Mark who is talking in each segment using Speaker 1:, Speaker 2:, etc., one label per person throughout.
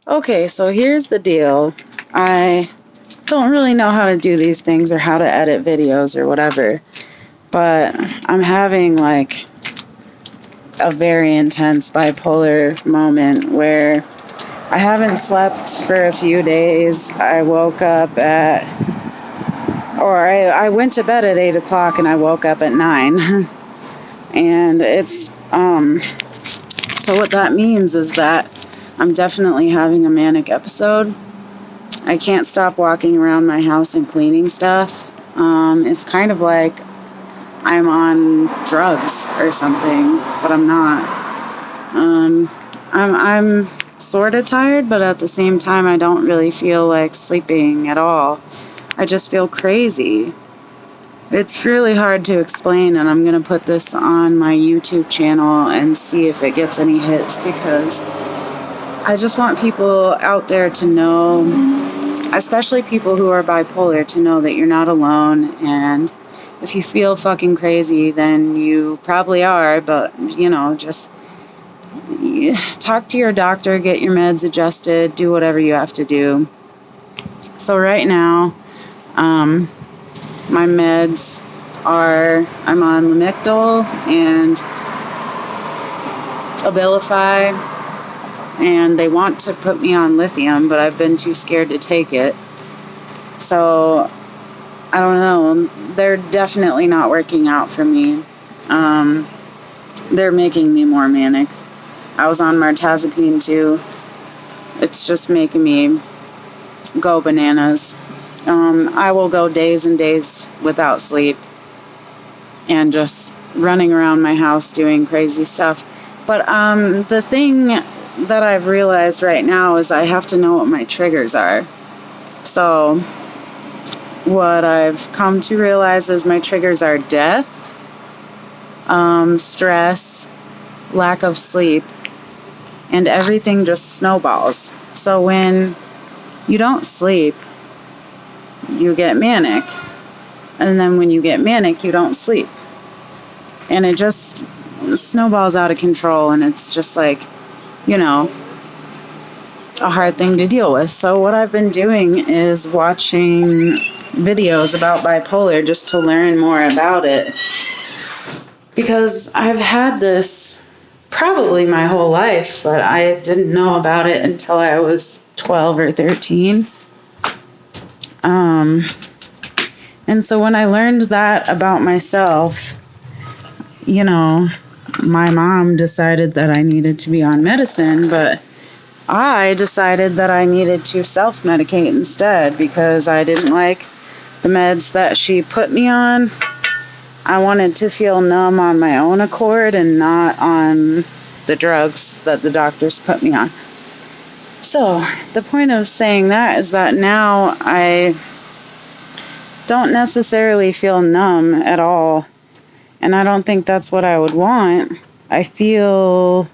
Speaker 1: Okay, so here's the deal. I don't really know how to do these things or how to edit videos or whatever, but I'm having like a very intense bipolar moment where I haven't slept for a few days. I woke up I went to bed at 8 o'clock and I woke up at 9. And so what that means is that I'm definitely having a manic episode. I can't stop walking around my house and cleaning stuff. It's kind of like I'm on drugs or something, but I'm not. I'm sort of tired, but at the same time, I don't really feel like sleeping at all. I just feel crazy. It's really hard to explain, and I'm going to put this on my YouTube channel and see if it gets any hits, because I just want people out there to know, especially people who are bipolar, to know that you're not alone. And if you feel fucking crazy, then you probably are, but, just talk to your doctor, get your meds adjusted, do whatever you have to do. So right now, my meds are, I'm on Lamictal and Abilify, and they want to put me on lithium, but I've been too scared to take it. So, I don't know. They're definitely not working out for me. They're making me more manic. I was on mirtazapine too. It's just making me go bananas. I will go days and days without sleep and just running around my house doing crazy stuff. But the thing that I've realized right now is I have to know what my triggers are. So what I've come to realize is my triggers are death, stress, lack of sleep, and everything just snowballs. So when you don't sleep, you get manic. And then when you get manic, you don't sleep. And it just snowballs out of control, and it's just like, a hard thing to deal with. So what I've been doing is watching videos about bipolar just to learn more about it. Because I've had this probably my whole life, but I didn't know about it until I was 12 or 13. And so when I learned that about myself, my mom decided that I needed to be on medicine, but I decided that I needed to self-medicate instead because I didn't like the meds that she put me on. I wanted to feel numb on my own accord and not on the drugs that the doctors put me on. So the point of saying that is that now I don't necessarily feel numb at all. And I don't think that's what I would want. I feel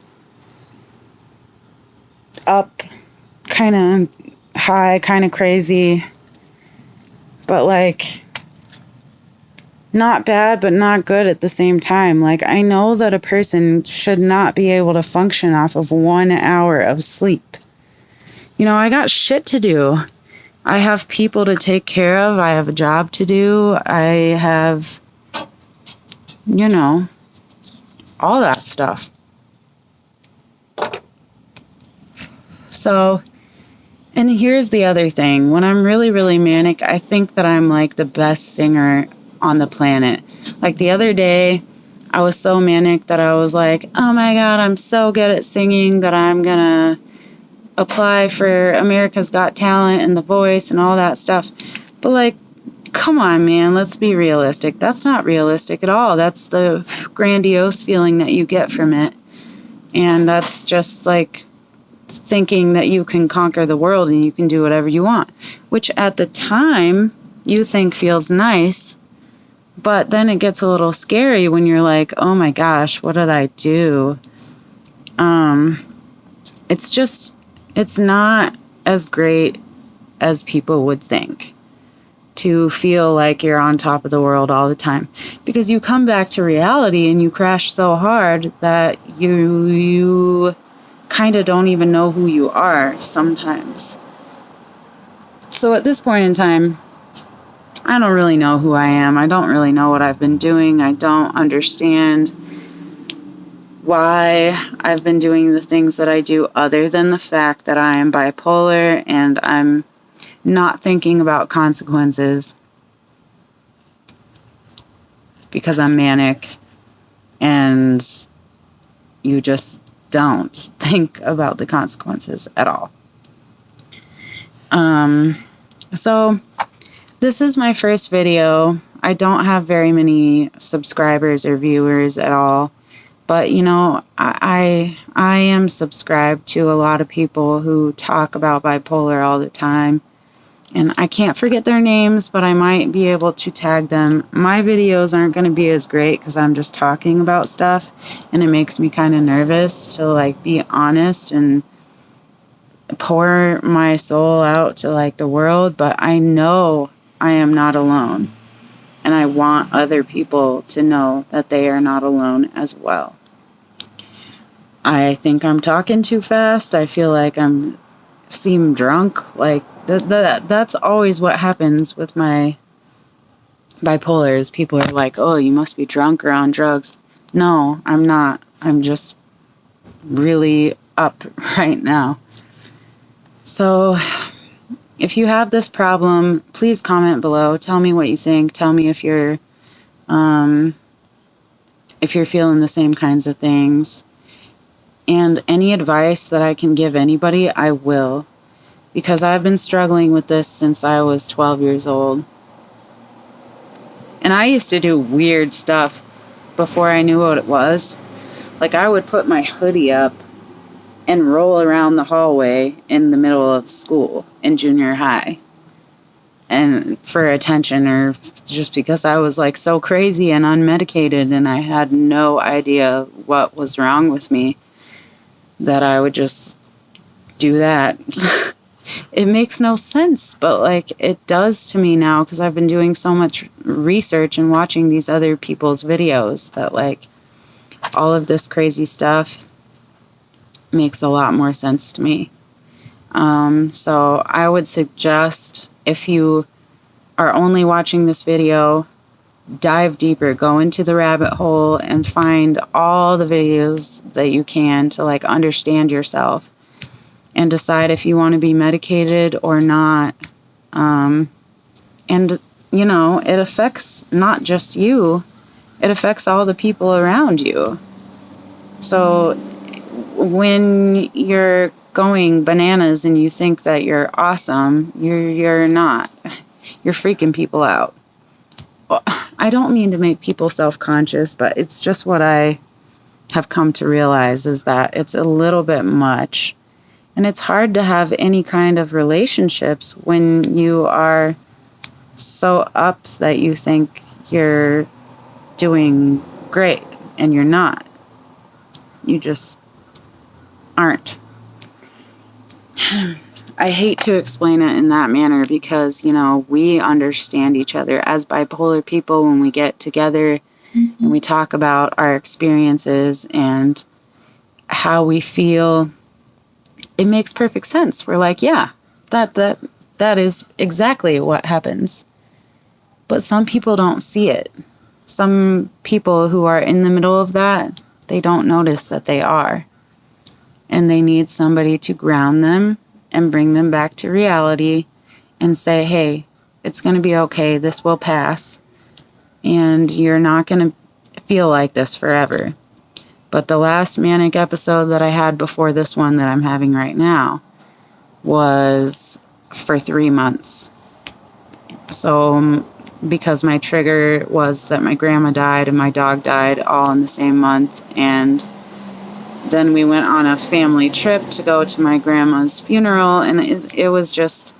Speaker 1: up, kind of high, kind of crazy. But not bad, but not good at the same time. I know that a person should not be able to function off of 1 hour of sleep. I got shit to do. I have people to take care of. I have a job to do. I have, all that stuff. So, and here's the other thing. When I'm really, really manic, I think that I'm the best singer on the planet. The other day, I was so manic that I was like, oh my God, I'm so good at singing that I'm gonna apply for America's Got Talent and The Voice and all that stuff. But come on, man, let's be realistic. That's not realistic at all. That's the grandiose feeling that you get from it. And that's just thinking that you can conquer the world and you can do whatever you want, which at the time you think feels nice. But then it gets a little scary when you're like, oh my gosh, what did I do? It's not as great as people would think to feel like you're on top of the world all the time, because you come back to reality and you crash so hard that you kind of don't even know who you are sometimes. So at this point in time, I don't really know who I am. I don't really know what I've been doing. I don't understand why I've been doing the things that I do, other than the fact that I am bipolar and I'm not thinking about consequences because I'm manic, and you just don't think about the consequences at all. So this is my first video. I don't have very many subscribers or viewers at all, but you know, I am subscribed to a lot of people who talk about bipolar all the time, and I can't forget their names, but I might be able to tag them. My videos aren't going to be as great because I'm just talking about stuff, and it makes me kind of nervous to like be honest and pour my soul out to like the world, but I know I am not alone, and I want other people to know that they are not alone as well. I think I'm talking too fast. I feel like seem drunk. Like that's always what happens with my bipolar, is people are like, oh, you must be drunk or on drugs. No, I'm not. I'm just really up right now. So if you have this problem, please comment below. Tell me what you think. Tell me if you're feeling the same kinds of things. And any advice that I can give anybody, I will. Because I've been struggling with this since I was 12 years old. And I used to do weird stuff before I knew what it was. Like, I would put my hoodie up and roll around the hallway in the middle of school in junior high, and for attention, or just because I was like so crazy and unmedicated and I had no idea what was wrong with me, that I would just do that. It makes no sense, but like it does to me now, because I've been doing so much research and watching these other people's videos, that like all of this crazy stuff makes a lot more sense to me. So I would suggest, if you are only watching this video, dive deeper, go into the rabbit hole and find all the videos that you can to like understand yourself and decide if you want to be medicated or not. And you know, it affects not just you, it affects all the people around you. So when you're going bananas and you think that you're awesome, you're not. You're freaking people out. Well, I don't mean to make people self-conscious, but it's just what I have come to realize, is that it's a little bit much. And it's hard to have any kind of relationships when you are so up that you think you're doing great and you're not. You just aren't. I hate to explain it in that manner because, you know, we understand each other as bipolar people when we get together and we talk about our experiences and how we feel. It makes perfect sense. We're like, yeah, that is exactly what happens. But some people don't see it. Some people who are in the middle of that, they don't notice that they are. And they need somebody to ground them and bring them back to reality and say, hey, it's going to be okay. This will pass. And you're not going to feel like this forever. But the last manic episode that I had before this one that I'm having right now was for 3 months. So because my trigger was that my grandma died and my dog died all in the same month, and then we went on a family trip to go to my grandma's funeral, and it was just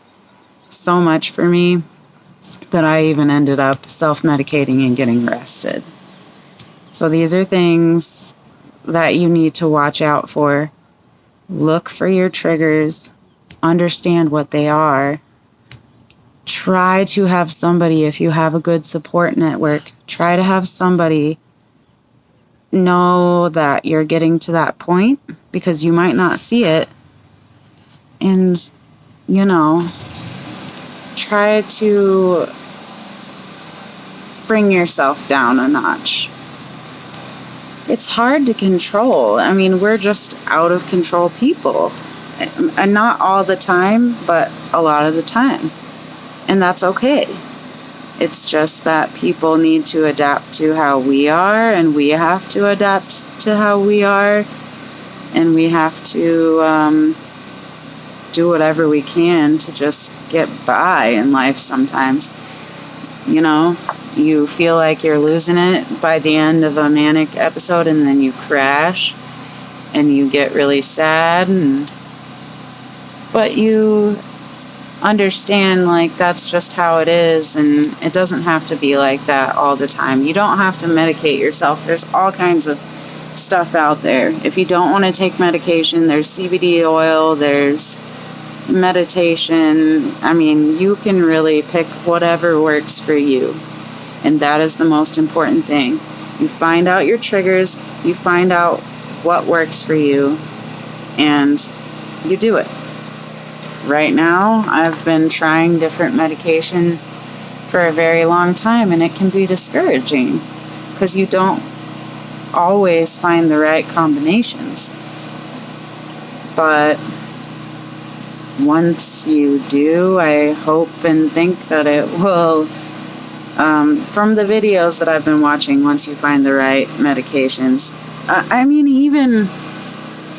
Speaker 1: so much for me that I even ended up self-medicating and getting arrested. So these are things that you need to watch out for. Look for your triggers, understand what they are. Try to have somebody, if you have a good support network, try to have somebody know that you're getting to that point, because you might not see it. And, try to bring yourself down a notch. It's hard to control. I mean, we're just out of control people. And not all the time, but a lot of the time. And that's okay. It's just that people need to adapt to how we are, and we have to adapt to how we are, and we have to do whatever we can to just get by in life sometimes. You feel like you're losing it by the end of a manic episode, and then you crash, and you get really sad, but you understand, like, that's just how it is, and it doesn't have to be like that all the time. You don't have to medicate yourself. There's all kinds of stuff out there. If you don't want to take medication, there's CBD oil, there's meditation. I mean, you can really pick whatever works for you, and that is the most important thing. You find out your triggers, you find out what works for you, and you do it. Right now, I've been trying different medication for a very long time, and it can be discouraging because you don't always find the right combinations. But once you do, I hope and think that it will, from the videos that I've been watching, once you find the right medications. I mean, even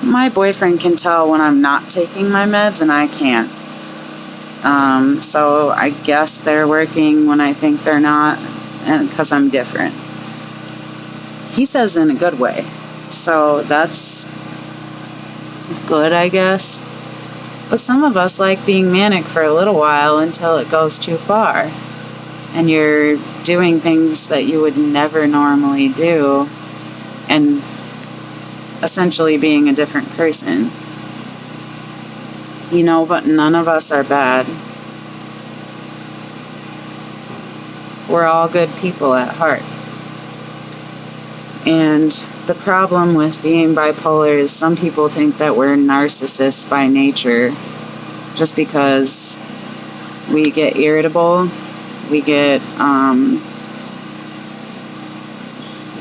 Speaker 1: my boyfriend can tell when I'm not taking my meds, and I can't. So I guess they're working when I think they're not, and because I'm different. He says in a good way. So that's good, I guess. But some of us like being manic for a little while until it goes too far, and you're doing things that you would never normally do, and essentially being a different person. But none of us are bad. We're all good people at heart. And the problem with being bipolar is some people think that we're narcissists by nature, just because we get irritable, we get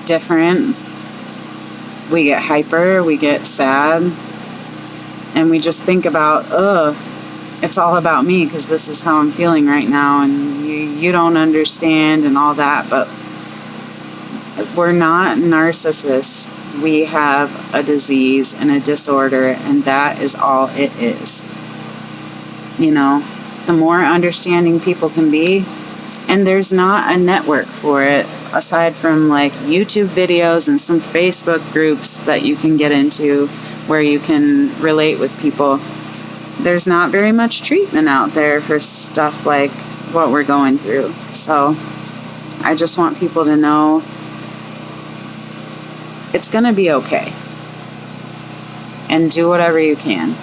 Speaker 1: different, we get hyper, we get sad, and we just think about, it's all about me because this is how I'm feeling right now, and you don't understand and all that. But we're not narcissists. We have a disease and a disorder, and that is all it is. The more understanding people can be, and there's not a network for it aside from like YouTube videos and some Facebook groups that you can get into where you can relate with people. There's not very much treatment out there for stuff like what we're going through. So I just want people to know it's going to be okay. And do whatever you can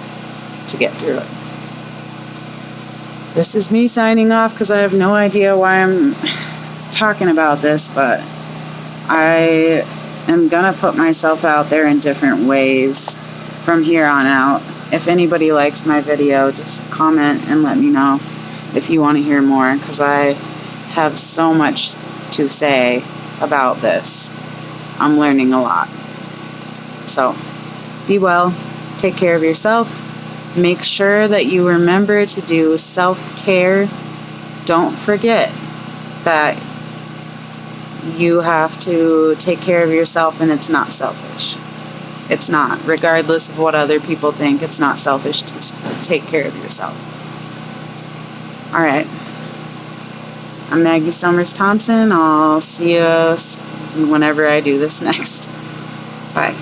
Speaker 1: to get through it. This is me signing off because I have no idea why I'm talking about this, but I am going to put myself out there in different ways from here on out. If anybody likes my video, just comment and let me know if you want to hear more, because I have so much to say about this. I'm learning a lot. So, be well, take care of yourself, make sure that you remember to do self-care. Don't forget that you have to take care of yourself, and it's not selfish. It's not. Regardless of what other people think, it's not selfish to take care of yourself. All right. I'm Maggie Summers Thompson. I'll see you whenever I do this next. Bye.